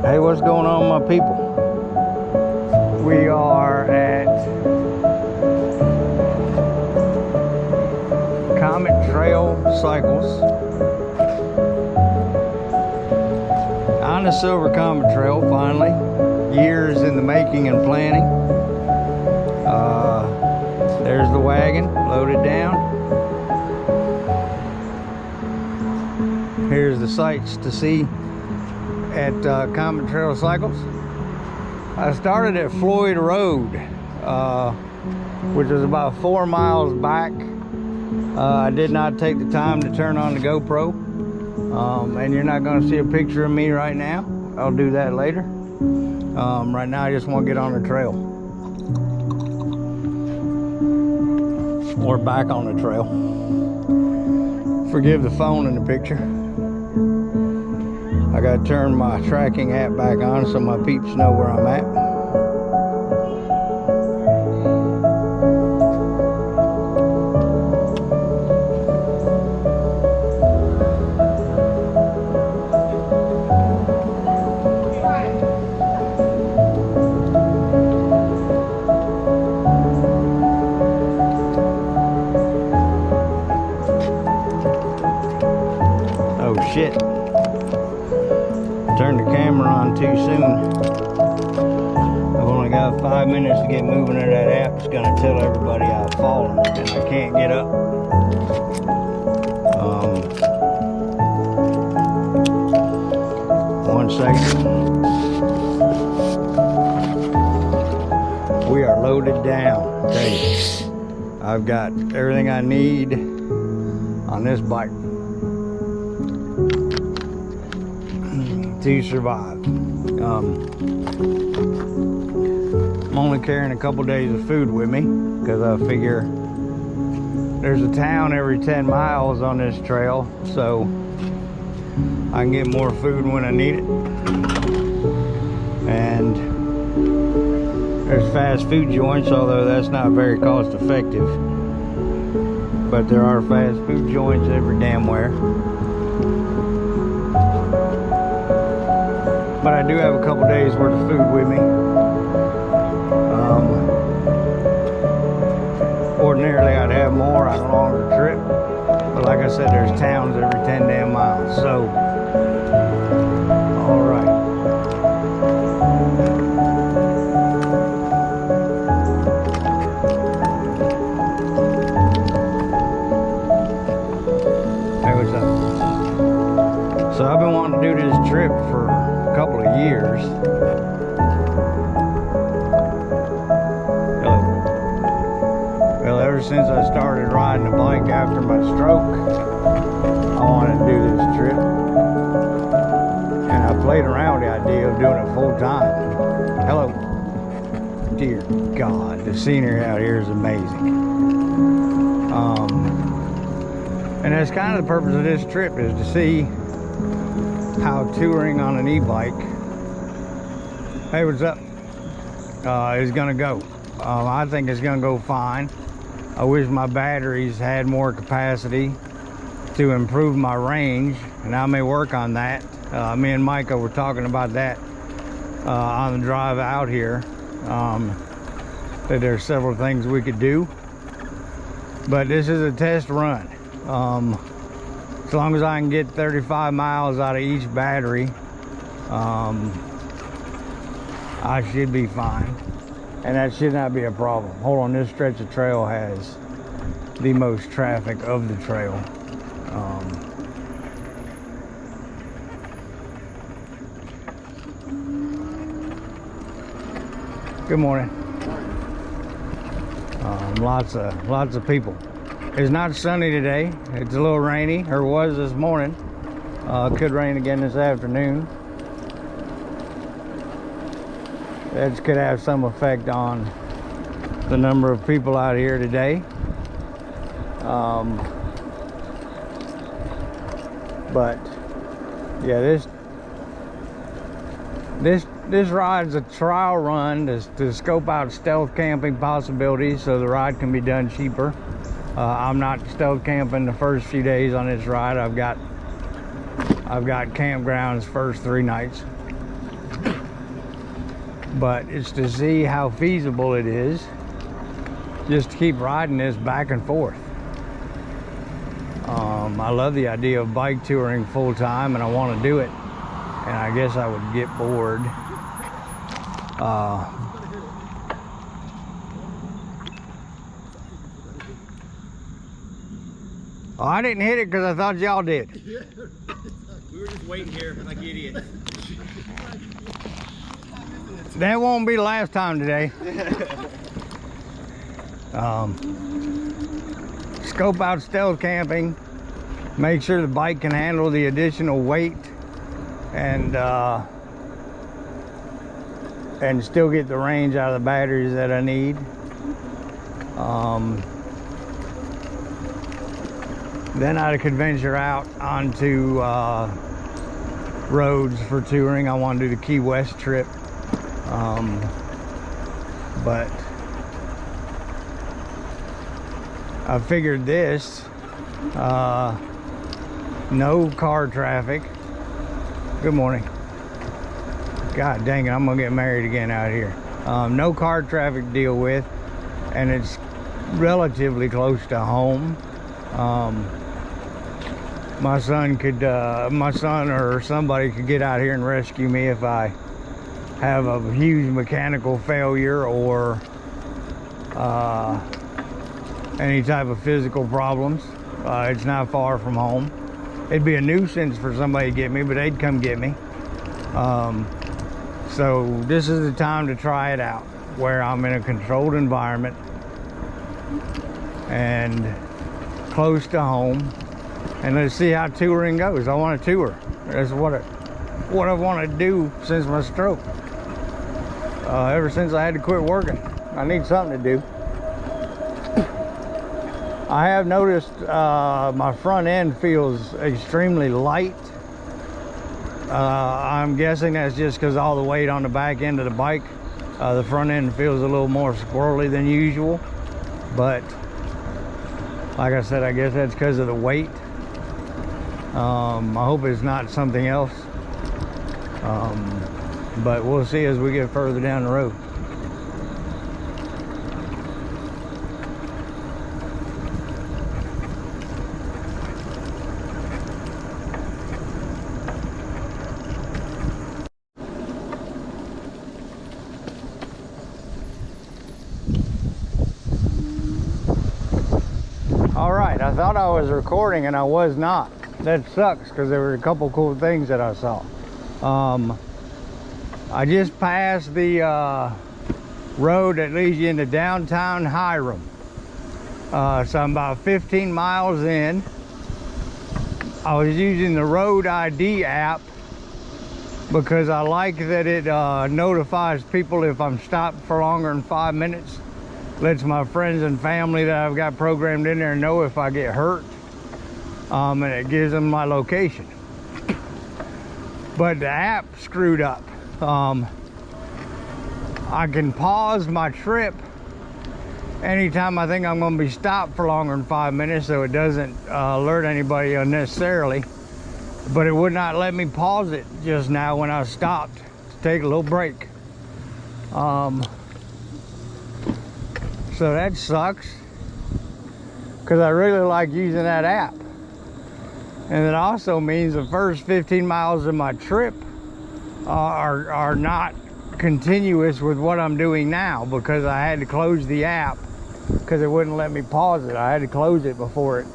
Hey, what's going on, my people? We are at Comet Trail Cycles on the Silver Comet Trail. Finally, years in the making and planning. There's the wagon loaded down. Here's the sights to see at Comet Trail Cycles. I started at Floyd Road, which is about 4 miles back. I did not take the time to turn on the GoPro, and you're not going to see a picture of me right now. I'll do that later. Right now I just want to get on the trail, or back on the trail. Forgive the phone in the picture. I gotta turn my tracking app back on so my peeps know where I'm at. Oh shit. Turned the camera on too soon. I've only got 5 minutes to get moving, and that app is going to tell everybody I've fallen and I can't get up. One second. We are loaded down. Okay. I've got everything I need on this bike to survive. I'm only carrying a couple days of food with me because I figure there's a town every 10 miles on this trail, so I can get more food when I need it. And there's fast food joints, although that's not very cost effective, but there are fast food joints every damn where. But I do have a couple days worth of food with me. Ordinarily I'd have more on a longer trip, but like I said, there's towns every 10 damn miles. So, all right. Hey, what's up? So I've been wanting to do this trip for couple of years. Well, ever since I started riding a bike after my stroke, I wanted to do this trip, and I played around with the idea of doing it full time. Hello. Dear God, the scenery out here is amazing. And that's kind of the purpose of this trip, is to see how touring on an e-bike, hey, what's up, is gonna go. I think it's gonna go fine. I wish my batteries had more capacity to improve my range, and I may work on that. Me and Micah were talking about that on the drive out here, that there's several things we could do, but this is a test run. As long as I can get 35 miles out of each battery, I should be fine, and that should not be a problem. Hold on, this stretch of trail has the most traffic of the trail. Good morning. Lots of people. It's not sunny today. It's a little rainy, or was this morning. Could rain again this afternoon. That could have some effect on the number of people out here today. But yeah, this ride's a trial run to scope out stealth camping possibilities, so the ride can be done cheaper. I'm not stealth camping the first few days on this ride. I've got campgrounds first 3 nights. but it's to see how feasible it is just to keep riding this back and forth. I love the idea of bike touring full time, and I want to do it, and I guess I would get bored. Oh, I didn't hit it because I thought y'all did. We were just waiting here like idiots. That won't be the last time today. Scope out stealth camping. Make sure the bike can handle the additional weight, and still get the range out of the batteries that I need. Then I could venture out onto roads for touring. I want to do the Key West trip, but I figured this, no car traffic. Good morning. God dang it, I'm gonna get married again out here. No car traffic to deal with, and it's relatively close to home. My son or somebody could get out here and rescue me if I have a huge mechanical failure or any type of physical problems. It's not far from home. It'd be a nuisance for somebody to get me, but they'd come get me. So this is the time to try it out, where I'm in a controlled environment and close to home, and let's see how touring goes. I want to tour. That's what I want to do since my stroke. Ever since I had to quit working, I need something to do. I have noticed my front end feels extremely light. I'm guessing that's just because all the weight on the back end of the bike. The front end feels a little more squirrely than usual, but like I said, I guess that's because of the weight. I hope it's not something else, but we'll see as we get further down the road. Alright, I thought I was recording and I was not. That sucks because there were a couple cool things that I saw. I just passed the road that leads you into downtown Hiram. So I'm about 15 miles in. I was using the Road ID app because I like that it notifies people if I'm stopped for longer than 5 minutes. Lets my friends and family that I've got programmed in there know if I get hurt. And it gives them my location. But the app screwed up. I can pause my trip anytime I think I'm going to be stopped for longer than 5 minutes, so it doesn't alert anybody unnecessarily. But it would not let me pause it just now when I stopped to take a little break. So that sucks, because I really like using that app. And it also means the first 15 miles of my trip are not continuous with what I'm doing now, because I had to close the app because it wouldn't let me pause it. I had to close it before it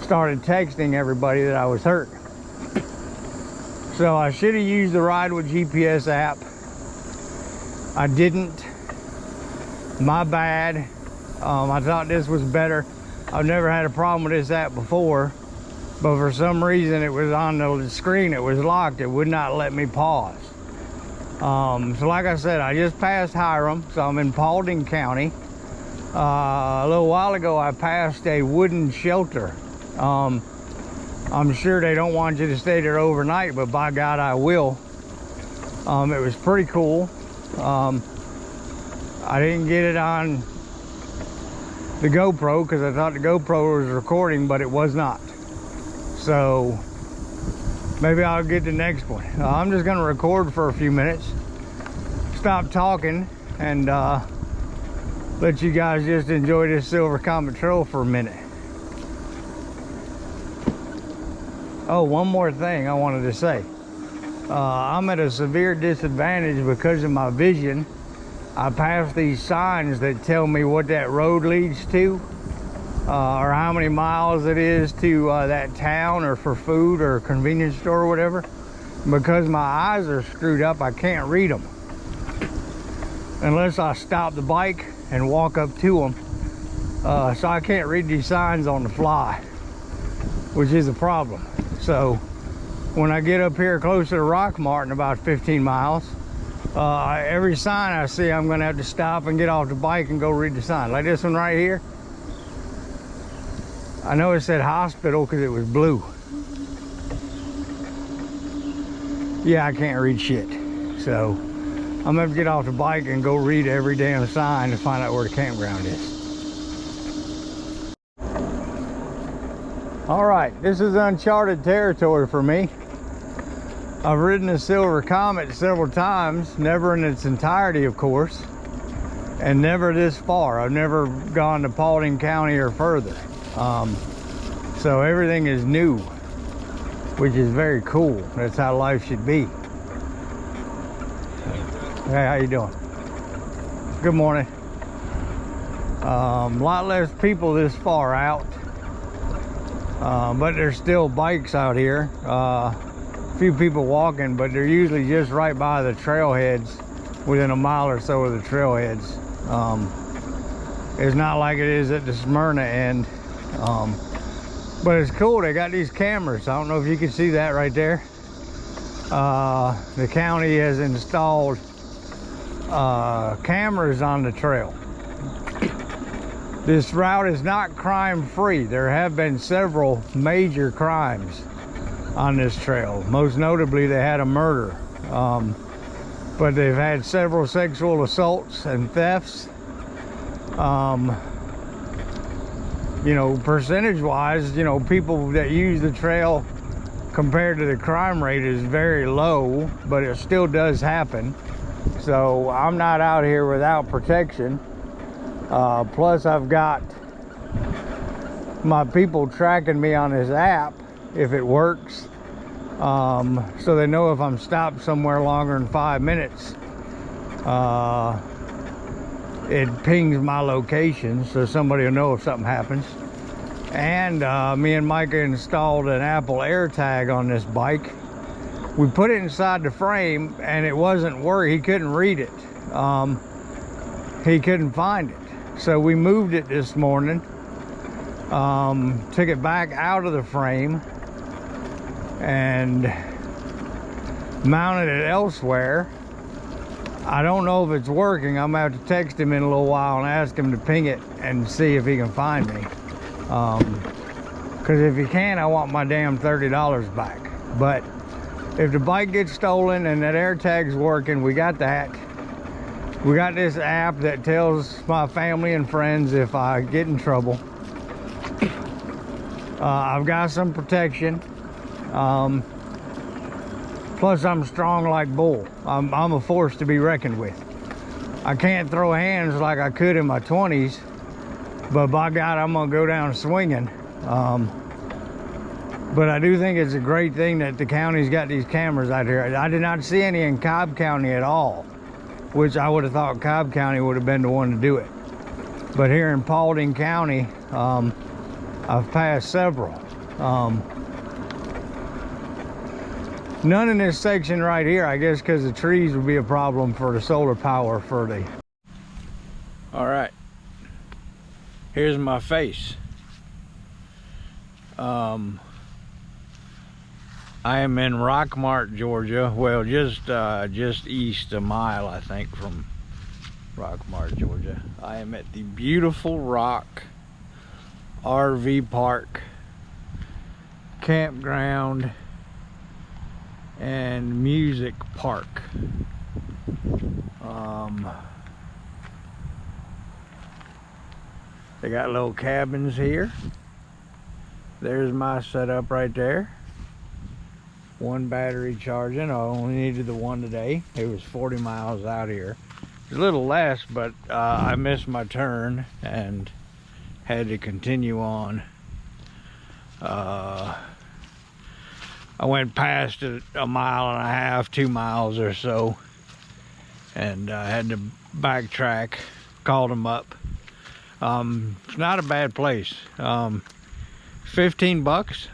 started texting everybody that I was hurt. So I should have used the Ride with GPS app. I didn't. My bad. I thought this was better. I've never had a problem with this app before, but for some reason it was on the screen, it was locked, it would not let me pause. So like I said, I just passed Hiram, so I'm in Paulding County. A little while ago I passed a wooden shelter. I'm sure they don't want you to stay there overnight, but by God I will. It was pretty cool. I didn't get it on the GoPro because I thought the GoPro was recording, but it was not. So maybe I'll get the next one. I'm just going to record for a few minutes, stop talking and let you guys just enjoy this Silver Comet Trail for a minute. Oh, one more thing I wanted to say. I'm at a severe disadvantage because of my vision. I pass these signs that tell me what that road leads to, or how many miles it is to that town, or for food or convenience store or whatever. Because my eyes are screwed up, I can't read them unless I stop the bike and walk up to them. So I can't read these signs on the fly, which is a problem. So when I get up here closer to Rockmart in about 15 miles, every sign I see, I'm gonna have to stop and get off the bike and go read the sign. Like this one right here. I know it said hospital because it was blue. Yeah, I can't read shit. So I'm gonna have to get off the bike and go read every damn sign to find out where the campground is. All right, this is uncharted territory for me. I've ridden the Silver Comet several times, never in its entirety, of course, and never this far. I've never gone to Paulding County or further. So everything is new, which is very cool. That's how life should be. Hey, how you doing? Good morning. A lot less people this far out, but there's still bikes out here. A few people walking, but they're usually just right by the trailheads, within a mile or so of the trailheads. It's not like it is at the Smyrna end. But it's cool, they got these cameras. I don't know if you can see that right there. The county has installed cameras on the trail. This route is not crime-free. There have been several major crimes on this trail. Most notably, they had a murder. But they've had several sexual assaults and thefts. You know, percentage-wise, you know, people that use the trail compared to the crime rate is very low, but it still does happen. So I'm not out here without protection. Plus I've got my people tracking me on this app, if it works. So they know if I'm stopped somewhere longer than 5 minutes, it pings my location, so somebody will know if something happens. And me and Micah installed an Apple AirTag on this bike. We put it inside the frame and it wasn't working. He couldn't read it. He couldn't find it. So we moved it this morning, took it back out of the frame and mounted it elsewhere. I don't know if it's working. I'm gonna have to text him in a little while and ask him to ping it and see if he can find me. Because if he can, I want my damn $30 back. But if the bike gets stolen and that AirTag's working, we got that. We got this app that tells my family and friends if I get in trouble. I've got some protection. Plus I'm strong like bull. I'm a force to be reckoned with. I can't throw hands like I could in my 20s, but by God, I'm gonna go down swinging. But I do think it's a great thing that the county's got these cameras out here. I did not see any in Cobb County at all, which I would have thought Cobb County would have been the one to do it. But here in Paulding County, I've passed several. None in this section right here, I guess, because the trees would be a problem for the solar power for the... All right, here's my face. I am in Rockmart, Georgia. Well, just east a mile, I think, from Rockmart, Georgia. I am at the beautiful Rock RV Park, campground, and music park. They got little cabins here. There's my setup right there. one battery charging. I only needed the one today. It was 40 miles out here. It's a little less, but I missed my turn and had to continue on. I went past it a mile and a half, 2 miles or so, and I had to backtrack. Called them up. It's not a bad place. 15 bucks,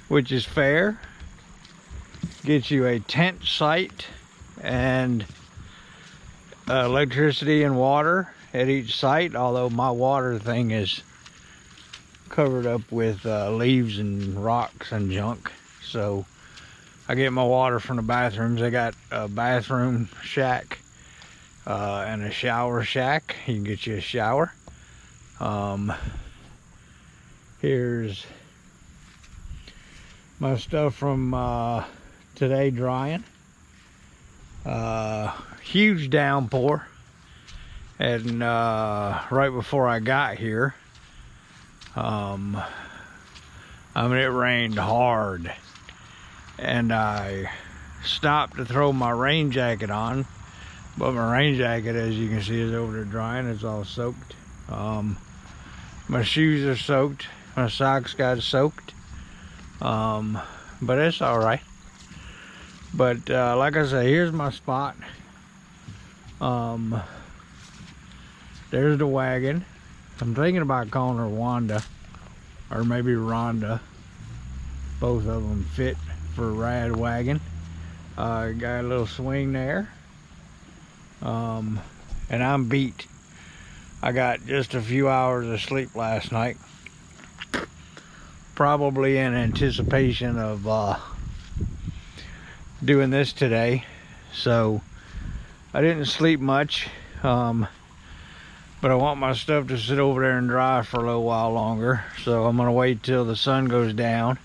which is fair. Gets you a tent site and electricity and water at each site, although my water thing is covered up with leaves and rocks and junk. So I get my water from the bathrooms. I got a bathroom shack and a shower shack. You can get you a shower. Here's my stuff from today drying. Huge downpour, and right before I got here, I mean, it rained hard, and I stopped to throw my rain jacket on, but my rain jacket, as you can see, is over there drying. It's all soaked. My shoes are soaked. My socks got soaked, but it's all right. But like I say, here's my spot. There's the wagon. I'm thinking about calling her Wanda, or maybe Rhonda. Both of them fit for a rad wagon. Got a little swing there. And I'm beat. I got just a few hours of sleep last night, probably in anticipation of doing this today. So I didn't sleep much, but I want my stuff to sit over there and dry for a little while longer. So I'm gonna wait till the sun goes down,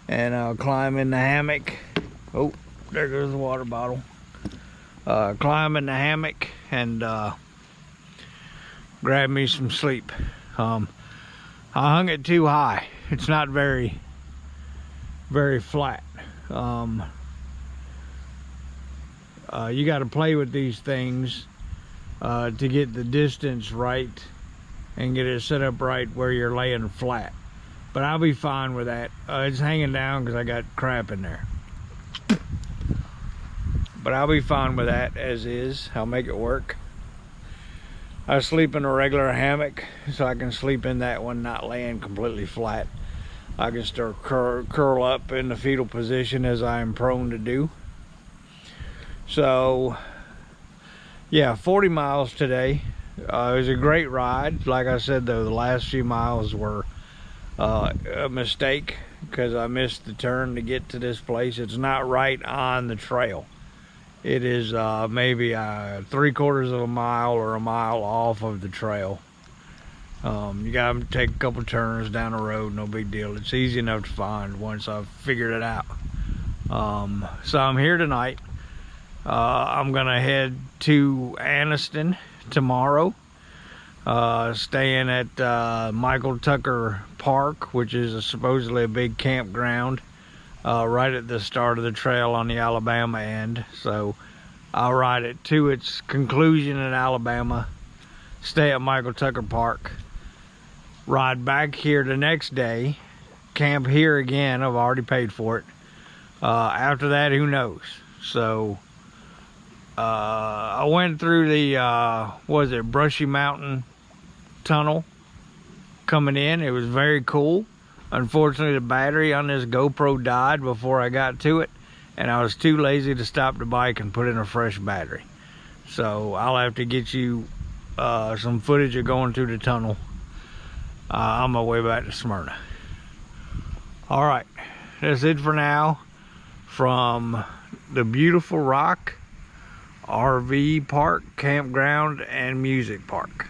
and I'll climb in the hammock. Oh, there goes the water bottle. Climb in the hammock and grab me some sleep. I hung it too high. It's not very flat. You got to play with these things to get the distance right and get it set up right where you're laying flat. But I'll be fine with that. It's hanging down because I got crap in there. But I'll be fine with that as is. I'll make it work. I sleep in a regular hammock, so I can sleep in that one, not laying completely flat. I can start curl up in the fetal position as I am prone to do. So yeah, 40 miles today. It was a great ride. Like I said though, the last few miles were a mistake because I missed the turn to get to this place. It's not right on the trail. It is maybe 3/4 of a mile or a mile off of the trail. You gotta take a couple turns down the road, no big deal. It's easy enough to find once I've figured it out. So I'm here tonight. I'm gonna head to Anniston tomorrow, staying at Michael Tucker Park, which is supposedly a big campground right at the start of the trail on the Alabama end. So I'll ride it to its conclusion in Alabama, stay at Michael Tucker Park, ride back here the next day, camp here again. I've already paid for it. After that, who knows? So I went through the Brushy Mountain tunnel coming in. It was very cool. Unfortunately, the battery on this GoPro died before I got to it, and I was too lazy to stop the bike and put in a fresh battery. So I'll have to get you some footage of going through the tunnel on my way back to Smyrna. All right, that's it for now from the beautiful Rock RV Park, Campground, and Music Park.